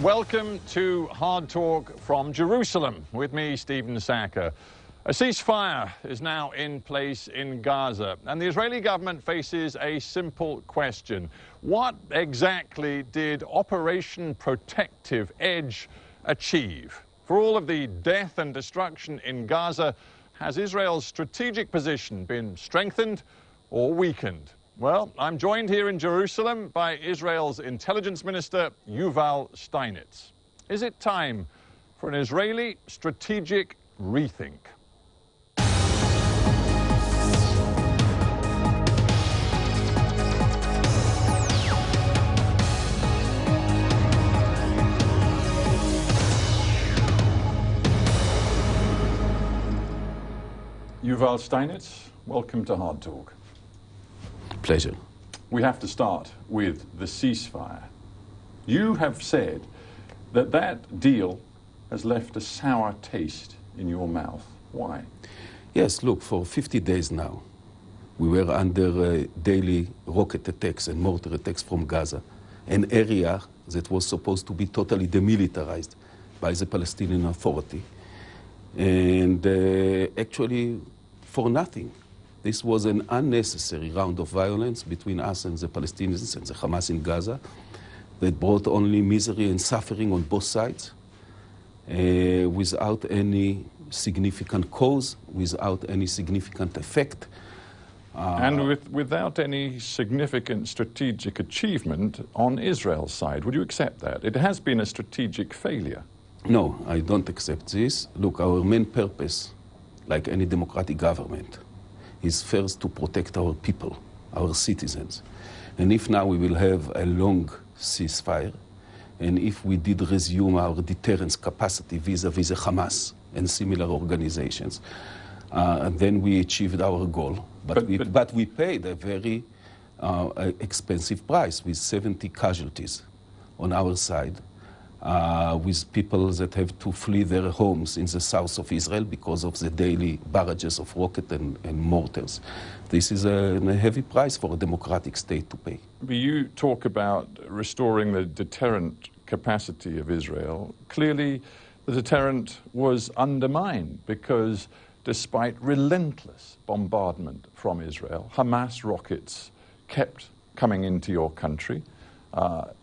Welcome to Hard Talk from Jerusalem. With me, Stephen Sacker. A ceasefire is now in place in Gaza, and the Israeli government faces a simple question. What exactly did Operation Protective Edge achieve? For all of the death and destruction in Gaza, has Israel's strategic position been strengthened or weakened? Well, I'm joined here in Jerusalem by Israel's intelligence minister, Yuval Shtayniץ. Is it time for an Israeli strategic rethink? Yuval Shtayniץ, welcome to Hard Talk. Pleasure. We have to start with the ceasefire. You have said that that deal has left a sour taste in your mouth. Why? Yes, look, for 50 days now, we were under daily rocket attacks and mortar attacks from Gaza, an area that was supposed to be totally demilitarized by the Palestinian Authority. And actually, for nothing. This was an unnecessary round of violence between us and the Palestinians and the Hamas in Gaza that brought only misery and suffering on both sides without any significant cause, without any significant effect. And without any significant strategic achievement on Israel's side. Would you accept that? It has been a strategic failure. No, I don't accept this. Look, our main purpose, like any democratic government, is first to protect our people, our citizens. And if now we will have a long ceasefire, and if we did resume our deterrence capacity vis-a-vis the Hamas and similar organizations, then we achieved our goal. But we paid a very expensive price with 70 casualties on our side, with people that have to flee their homes in the south of Israel because of the daily barrages of rocket and mortars. This is a heavy price for a democratic state to pay. You talk about restoring the deterrent capacity of Israel. Clearly, the deterrent was undermined because despite relentless bombardment from Israel, Hamas rockets kept coming into your country.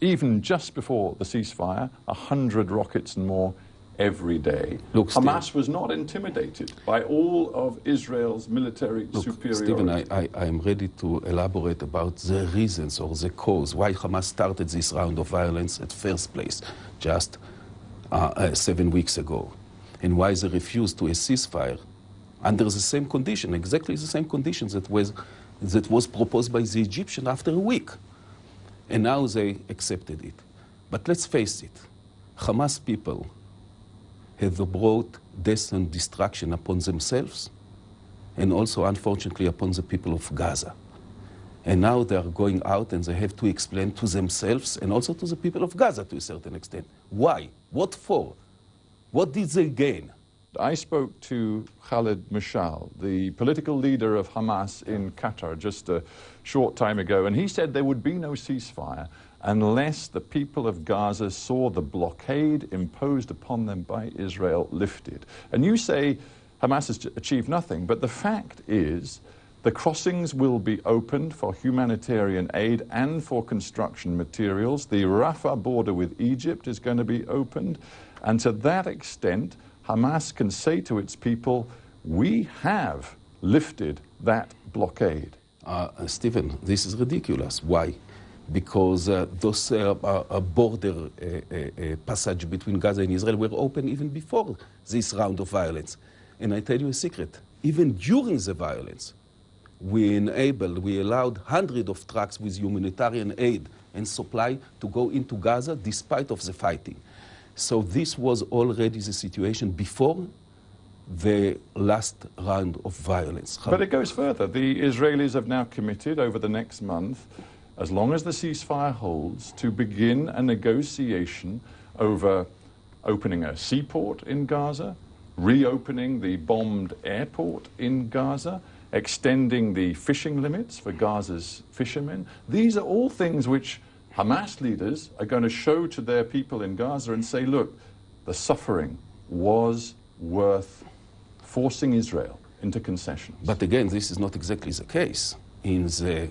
Even just before the ceasefire, 100 rockets and more every day. Look, Hamas was not intimidated by all of Israel's military superiority. Stephen, I am ready to elaborate about the reasons or the cause why Hamas started this round of violence at first place, just 7 weeks ago, and why they refused to a ceasefire under the same condition, exactly the same conditions that was proposed by the Egyptians after a week. And now they accepted it. But let's face it, Hamas people have brought death and destruction upon themselves and also, unfortunately, upon the people of Gaza. And now they are going out and they have to explain to themselves and also to the people of Gaza to a certain extent. Why? What for? What did they gain? I spoke to Khalid Mashal, the political leader of Hamas in Qatar, just a short time ago, and he said there would be no ceasefire unless the people of Gaza saw the blockade imposed upon them by Israel lifted. And you say Hamas has achieved nothing, but the fact is the crossings will be opened for humanitarian aid and for construction materials. The Rafah border with Egypt is going to be opened, and to that extent, Hamas can say to its people, we have lifted that blockade. Stephen, this is ridiculous. Why? Because those border passage between Gaza and Israel were open even before this round of violence. And I tell you a secret, even during the violence, we allowed hundreds of trucks with humanitarian aid and supply to go into Gaza despite of the fighting. So this was already the situation before the last round of violence. But it goes further. The Israelis have now committed over the next month, as long as the ceasefire holds, to begin a negotiation over opening a seaport in Gaza, reopening the bombed airport in Gaza, extending the fishing limits for Gaza's fishermen. These are all things which Hamas leaders are going to show to their people in Gaza and say, look, the suffering was worth forcing Israel into concessions. But again, this is not exactly the case. In the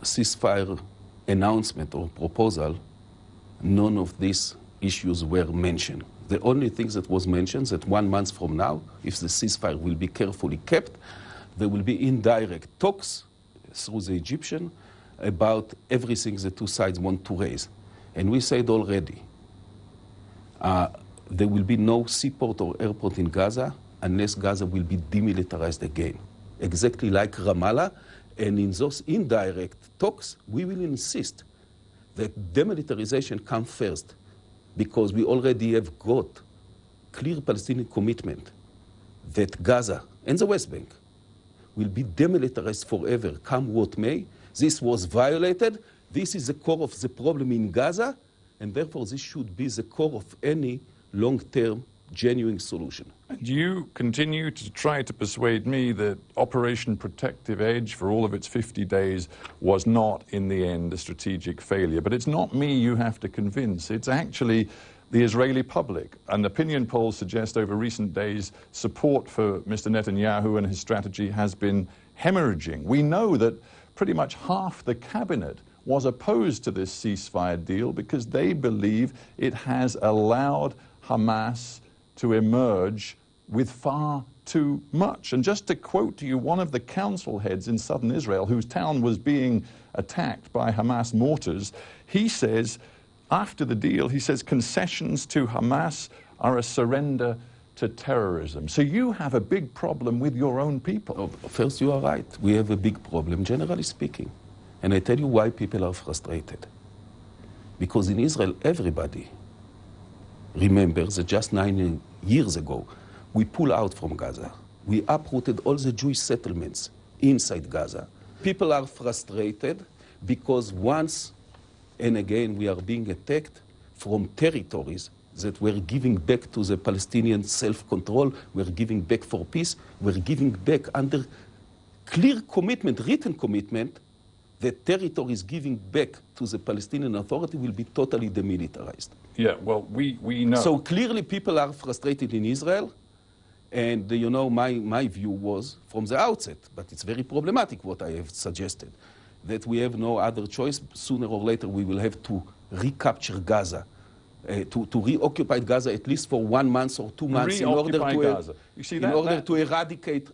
ceasefire announcement or proposal, none of these issues were mentioned. The only thing that was mentioned that 1 month from now, if the ceasefire will be carefully kept, there will be indirect talks through the Egyptian about everything the two sides want to raise. And we said already, there will be no seaport or airport in Gaza unless Gaza will be demilitarized again. Exactly like Ramallah, and in those indirect talks, we will insist that demilitarization come first, because we already have got clear Palestinian commitment that Gaza and the West Bank will be demilitarized forever, come what may. This was violated. This is the core of the problem in Gaza, and therefore this should be the core of any long-term, genuine solution. And you continue to try to persuade me that Operation Protective Edge, for all of its 50 days, was not, in the end, a strategic failure. But it's not me you have to convince. It's actually the Israeli public. And opinion polls suggest over recent days support for Mr. Netanyahu and his strategy has been hemorrhaging. We know that pretty much half the cabinet was opposed to this ceasefire deal because they believe it has allowed Hamas to emerge with far too much. And just to quote to you one of the council heads in southern Israel, whose town was being attacked by Hamas mortars, he says, after the deal, he says, concessions to Hamas are a surrender to terrorism. So you have a big problem with your own people. Oh, first, you are right. We have a big problem, generally speaking. And I tell you why people are frustrated. Because in Israel, everybody remembers that just 9 years ago, we pulled out from Gaza. We uprooted all the Jewish settlements inside Gaza. People are frustrated because once and again we are being attacked from territories that we're giving back to the Palestinian self-control, we're giving back for peace, we're giving back under clear commitment, written commitment, that territories giving back to the Palestinian Authority will be totally demilitarized. Yeah, well, we know. So clearly people are frustrated in Israel, and you know, my view was from the outset, but it's very problematic what I have suggested, that we have no other choice. Sooner or later we will have to recapture Gaza, to reoccupy Gaza at least for 1 month or 2 months in order to Gaza. You see, to eradicate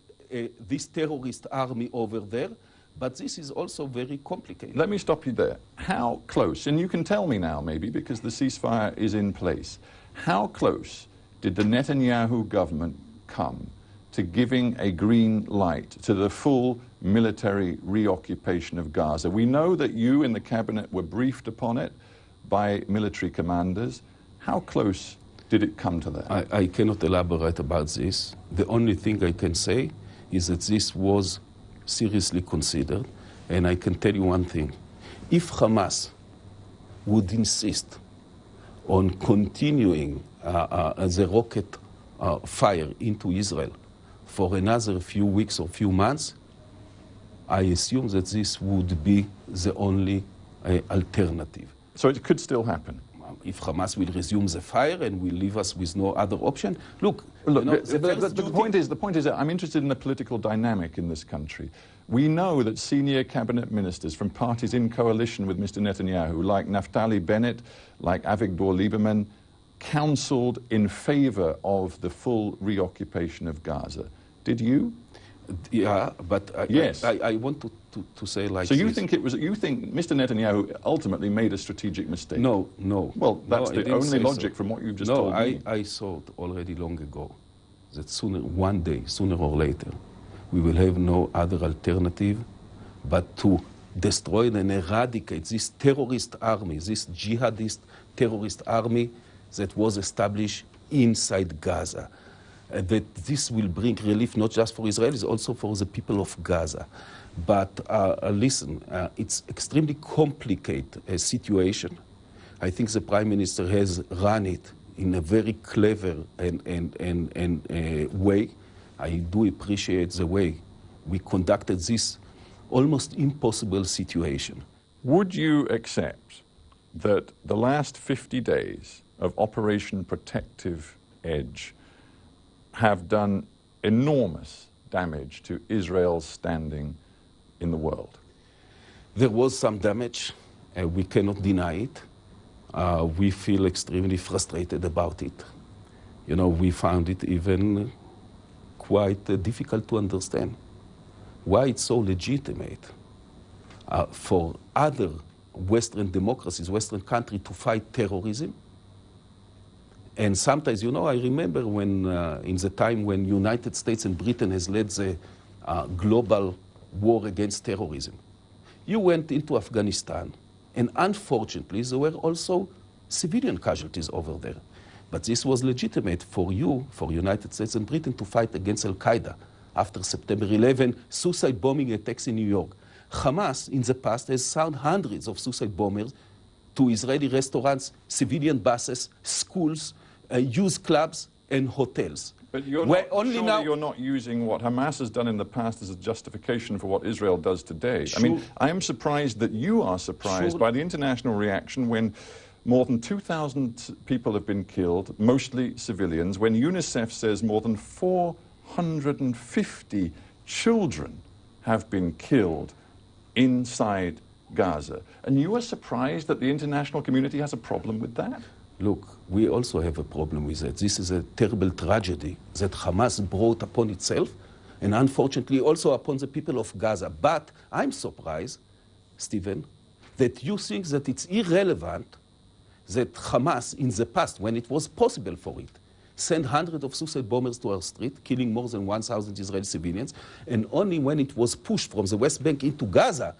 this terrorist army over there. But this is also very complicated. Let me stop you there. How close, and you can tell me now maybe because the ceasefire is in place, how close did the Netanyahu government come to giving a green light to the full military reoccupation of Gaza? We know that you in the cabinet were briefed upon it by military commanders. How close did it come to that? I cannot elaborate about this. The only thing I can say is that this was seriously considered, and I can tell you one thing. If Hamas would insist on continuing the rocket fire into Israel for another few weeks or few months, I assume that this would be the only alternative. So it could still happen? If Hamas will resume the fire and will leave us with no other option. Look, the point is that I'm interested in the political dynamic in this country. We know that senior cabinet ministers from parties in coalition with Mr. Netanyahu, like Naftali Bennett, like Avigdor Lieberman, counseled in favor of the full reoccupation of Gaza. Did you? Yeah, but yes. I want to say like so you this. think you think Mr. Netanyahu ultimately made a strategic mistake? No. Well, that's the only logic so. from what you've just told me. I thought already long ago that one day, sooner or later, we will have no other alternative but to destroy and eradicate this terrorist army, this jihadist terrorist army that was established inside Gaza. That this will bring relief not just for Israelis, also for the people of Gaza. But listen, it's extremely complicated situation. I think the Prime Minister has run it in a very clever and way. I do appreciate the way we conducted this almost impossible situation. Would you accept that the last 50 days of Operation Protective Edge have done enormous damage to Israel's standing in the world? There was some damage. We cannot deny it. We feel extremely frustrated about it. You know, we found it even quite difficult to understand why it's so legitimate for other Western democracies, Western countries to fight terrorism. And sometimes, you know, I remember when, in the time when United States and Britain has led the global war against terrorism. You went into Afghanistan, and unfortunately, there were also civilian casualties over there. But this was legitimate for you, for United States and Britain, to fight against Al-Qaeda after September 11, suicide bombing attacks in New York. Hamas, in the past, has sent hundreds of suicide bombers to Israeli restaurants, civilian buses, schools, youth clubs, and hotels. But you're not using what Hamas has done in the past as a justification for what Israel does today. Sure. I mean, I am surprised that you are surprised by the international reaction when more than 2,000 people have been killed, mostly civilians, when UNICEF says more than 450 children have been killed inside Gaza. And you are surprised that the international community has a problem with that? Look, we also have a problem with that. This is a terrible tragedy that Hamas brought upon itself, and unfortunately also upon the people of Gaza. But I'm surprised, Stephen, that you think that it's irrelevant that Hamas, in the past, when it was possible for it, sent hundreds of suicide bombers to our street, killing more than 1,000 Israeli civilians, and only when it was pushed from the West Bank into Gaza,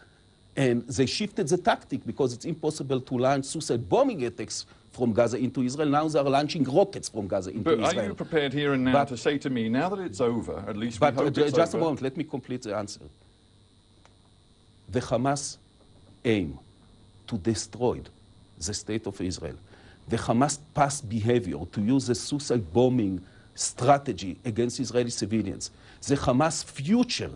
and they shifted the tactic because it's impossible to launch suicide bombing attacks from Gaza into Israel. Now they are launching rockets from Gaza into Israel. But are you prepared here and now to say to me, now that it's over, at least we hope it's over? Just a moment, let me complete the answer. The Hamas aim to destroy the state of Israel, the Hamas past behavior to use the suicide bombing strategy against Israeli civilians, the Hamas future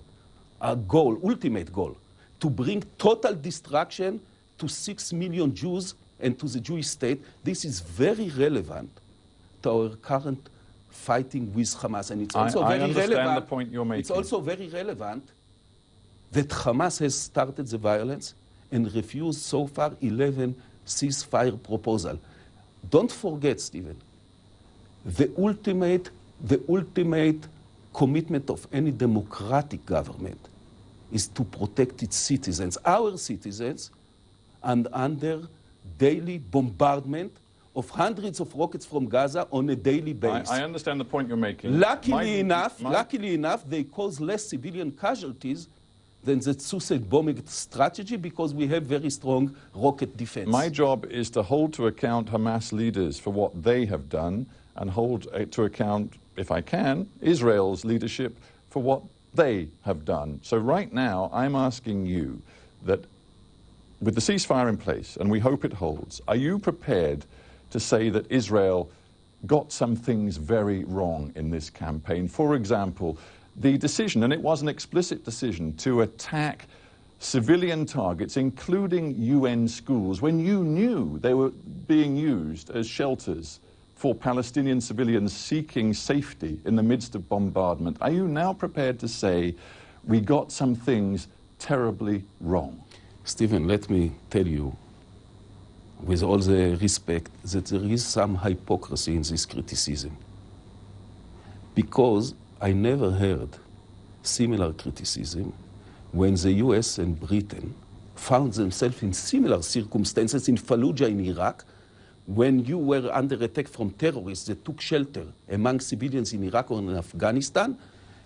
goal, ultimate goal, to bring total destruction to 6 million Jews and to the Jewish state, this is very relevant to our current fighting with Hamas. And it's also I very understand relevant. The point you're making. It's also very relevant that Hamas has started the violence and refused so far 11 ceasefire proposals. Don't forget, Stephen, the ultimate commitment of any democratic government is to protect its citizens, our citizens, and under daily bombardment of hundreds of rockets from Gaza on a daily basis. I understand the point you're making. Luckily enough, they cause less civilian casualties than the suicide bombing strategy because we have very strong rocket defense. My job is to hold to account Hamas leaders for what they have done and hold to account, if I can, Israel's leadership for what they have done. So right now, I'm asking you that with the ceasefire in place, and we hope it holds, are you prepared to say that Israel got some things very wrong in this campaign? For example, the decision, and it was an explicit decision, to attack civilian targets, including UN schools, when you knew they were being used as shelters for Palestinian civilians seeking safety in the midst of bombardment. Are you now prepared to say we got some things terribly wrong? Stephen, let me tell you, with all the respect, that there is some hypocrisy in this criticism. Because I never heard similar criticism when the US and Britain found themselves in similar circumstances in Fallujah in Iraq, when you were under attack from terrorists that took shelter among civilians in Iraq or in Afghanistan,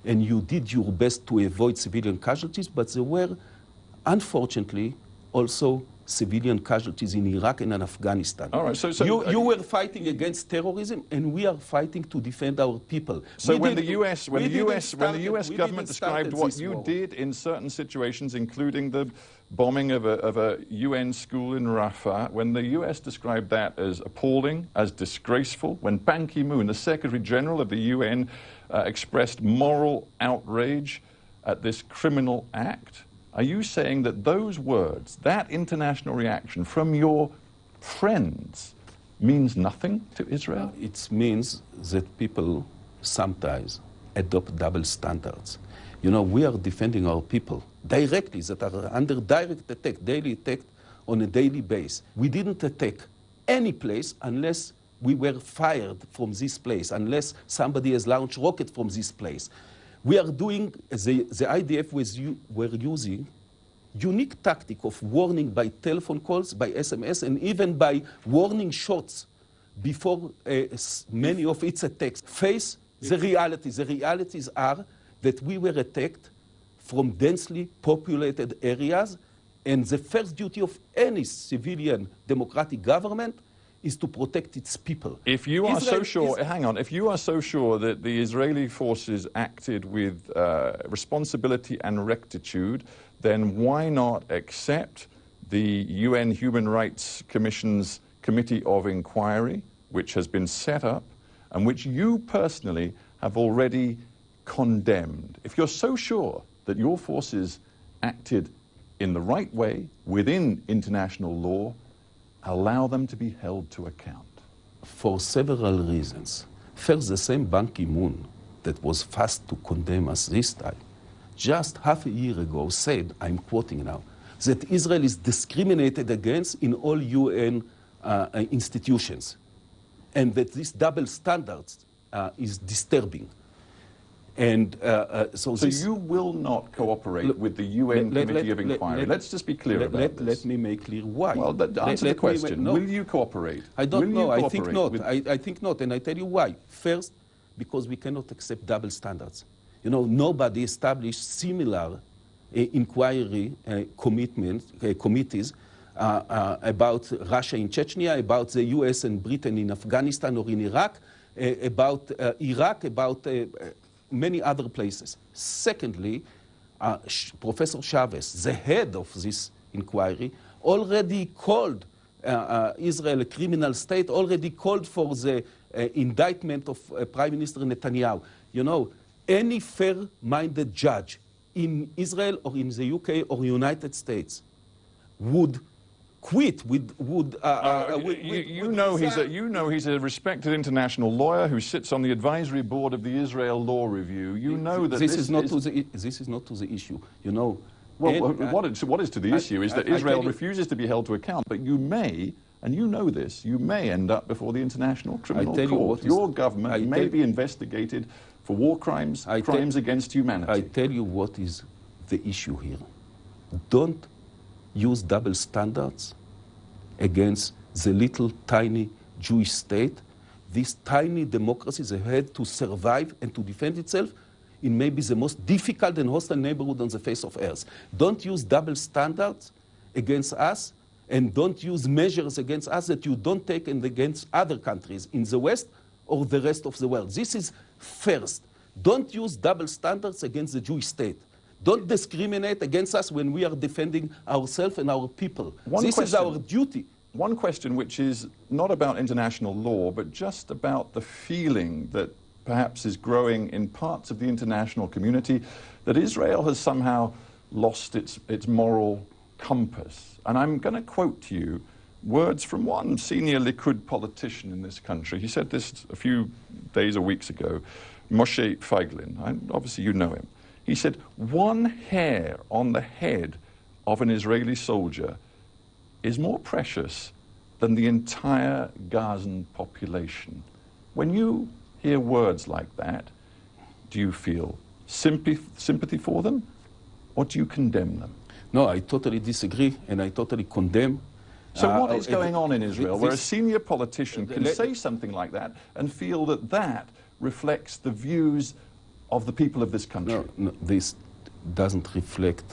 and you did your best to avoid civilian casualties, but there were, unfortunately, also civilian casualties in Iraq and in Afghanistan. All right, so you were fighting against terrorism, and we are fighting to defend our people. So when the U.S. government described what you did in certain situations, including the bombing of a UN school in Rafah, when the U.S. described that as appalling, as disgraceful, when Ban Ki-moon, the Secretary General of the UN, expressed moral outrage at this criminal act, are you saying that those words, that international reaction from your friends means nothing to Israel? It means that people sometimes adopt double standards. You know, we are defending our people directly that are under direct attack, daily attack on a daily basis. We didn't attack any place unless we were fired from this place, unless somebody has launched rocket from this place. We are doing, the IDF were using unique tactic of warning by telephone calls, by SMS, and even by warning shots before many of its attacks face the realities. The realities are that we were attacked from densely populated areas, and the first duty of any civilian democratic government is to protect its people. If you are so sure, hang on, if you are so sure that the Israeli forces acted with responsibility and rectitude, then why not accept the UN Human Rights Commission's Committee of Inquiry, which has been set up and which you personally have already condemned? If you're so sure that your forces acted in the right way within international law, allow them to be held to account. For several reasons. First, the same Ban Ki-moon that was fast to condemn us this time, just half a year ago said, I'm quoting now, that Israel is discriminated against in all UN institutions, and that this double standards is disturbing. And so you will not cooperate with the UN Committee of Inquiry. Let's just be clear about this. Let me make clear why. Well, answer the question. Will you cooperate? I don't know. I think not. I think not, and I tell you why. First, because we cannot accept double standards. You know, nobody established similar inquiry committees about Russia in Chechnya, about the US and Britain in Afghanistan or in Iraq, about Iraq, about many other places. Secondly, Professor Chavez, the head of this inquiry, already called Israel a criminal state, already called for the indictment of Prime Minister Netanyahu. You know, any fair-minded judge in Israel or in the UK or United States would quit, you know he's a respected international lawyer who sits on the advisory board of the Israel Law Review. You know that this is not to the issue. You know. Well, what is to the issue is that Israel refuses to be held to account, but you may, and you know this, you may end up before the International Criminal Court. Your government may be investigated for war crimes, crimes against humanity. I tell you what is the issue here. Don't use double standards against the little tiny Jewish state. These tiny democracies have had to survive and to defend itself in maybe the most difficult and hostile neighborhood on the face of earth. Don't use double standards against us, and don't use measures against us that you don't take and against other countries in the West or the rest of the world. This is first. Don't use double standards against the Jewish state. Don't discriminate against us when we are defending ourselves and our people. This is our duty. One question which is not about international law, but just about the feeling that perhaps is growing in parts of the international community that Israel has somehow lost its moral compass. And I'm going to quote to you words from one senior Likud politician in this country. He said this a few days or weeks ago, Moshe Feiglin. Obviously you know him. He said, one hair on the head of an Israeli soldier is more precious than the entire Gazan population. When you hear words like that, do you feel sympathy for them, or do you condemn them? No, I totally disagree, and I totally condemn. So what is going on in Israel where a senior politician can say something like that and feel that that reflects the views of the people of this country? No, this doesn't reflect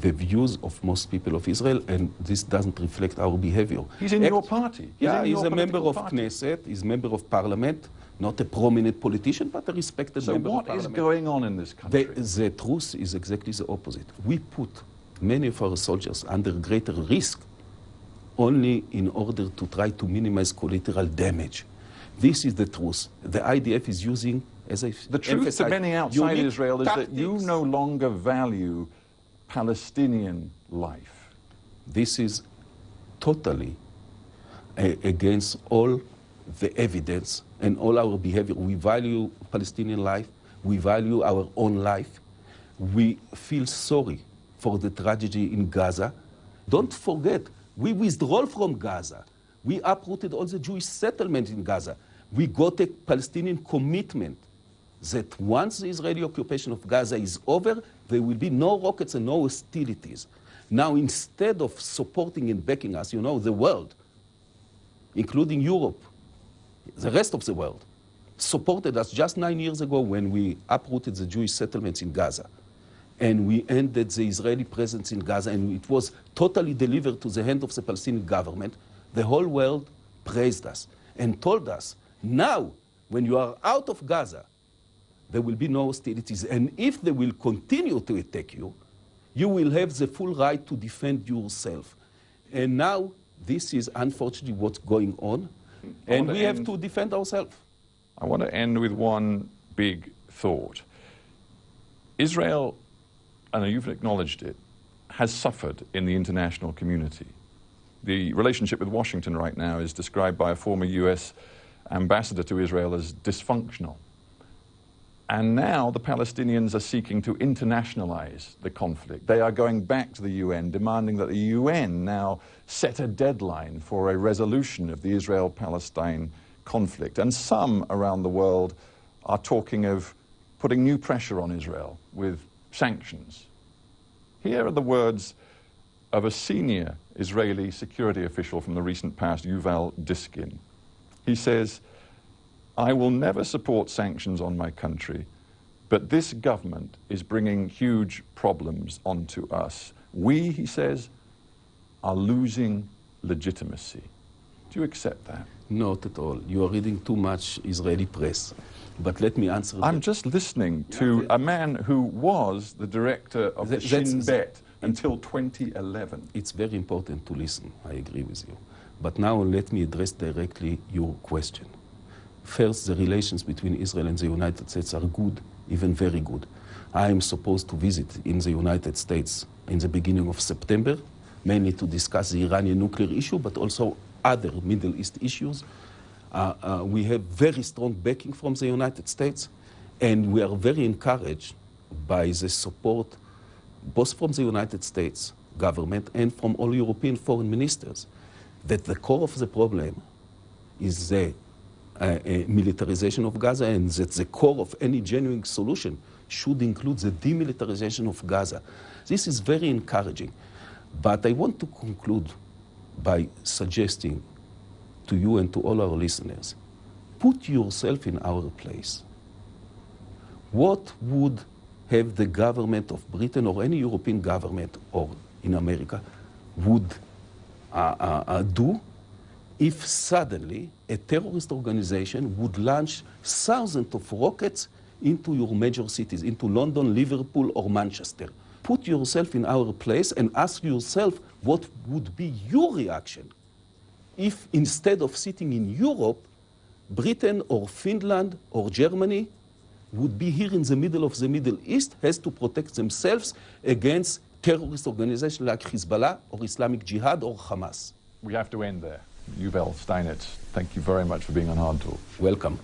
the views of most people of Israel, and this doesn't reflect our behavior. He's in your party. He's a member of Knesset, he's a member of parliament, not a prominent politician, but a respected member of parliament. So what is going on in this country? The truth is exactly the opposite. We put many of our soldiers under greater risk only in order to try to minimize collateral damage. This is the truth. The IDF is using, as I the truth to many outside Israel is that you no longer value Palestinian life. This is totally against all the evidence and all our behavior. We value Palestinian life. We value our own life. We feel sorry for the tragedy in Gaza. Don't forget, we withdrew from Gaza. We uprooted all the Jewish settlement in Gaza. We got a Palestinian commitment that once the Israeli occupation of Gaza is over, there will be no rockets and no hostilities. Now, instead of supporting and backing us, you know, the world, including Europe, the rest of the world, supported us just 9 years ago when we uprooted the Jewish settlements in Gaza. And we ended the Israeli presence in Gaza, and it was totally delivered to the hand of the Palestinian government. The whole world praised us and told us, now, when you are out of Gaza, there will be no hostilities. And if they will continue to attack you, you will have the full right to defend yourself. And now, this is unfortunately what's going on. And we have to defend ourselves. I want to end with one big thought. Israel, and you've acknowledged it, has suffered in the international community. The relationship with Washington right now is described by a former US ambassador to Israel as dysfunctional. And now the Palestinians are seeking to internationalize the conflict. They are going back to the UN, demanding that the UN now set a deadline for a resolution of the Israel-Palestine conflict. And some around the world are talking of putting new pressure on Israel with sanctions. Here are the words of a senior Israeli security official from the recent past, Yuval Diskin. He says, "I will never support sanctions on my country, but this government is bringing huge problems onto us. We," he says, "are losing legitimacy." Do you accept that? Not at all. You are reading too much Israeli press. But let me answer I'm just listening to a man who was the director of the Shin Bet until 2011. It's very important to listen. I agree with you. But now let me address directly your question. First, the relations between Israel and the United States are good, even very good. I am supposed to visit in the United States in the beginning of September, mainly to discuss the Iranian nuclear issue, but also other Middle East issues. We have very strong backing from the United States, and we are very encouraged by the support both from the United States government and from all European foreign ministers, that the core of the problem is the militarization of Gaza, and that the core of any genuine solution should include the demilitarization of Gaza. This is very encouraging. But I want to conclude by suggesting to you and to all our listeners, put yourself in our place. What would have the government of Britain or any European government or in America would do if suddenly a terrorist organization would launch thousands of rockets into your major cities, into London, Liverpool, or Manchester? Put yourself in our place and ask yourself what would be your reaction if instead of sitting in Europe, Britain or Finland or Germany would be here in the middle of the Middle East, has to protect themselves against terrorist organizations like Hezbollah or Islamic Jihad or Hamas. We have to end there. Yuval Shteyniץ, thank you very much for being on Hard Talk. Welcome.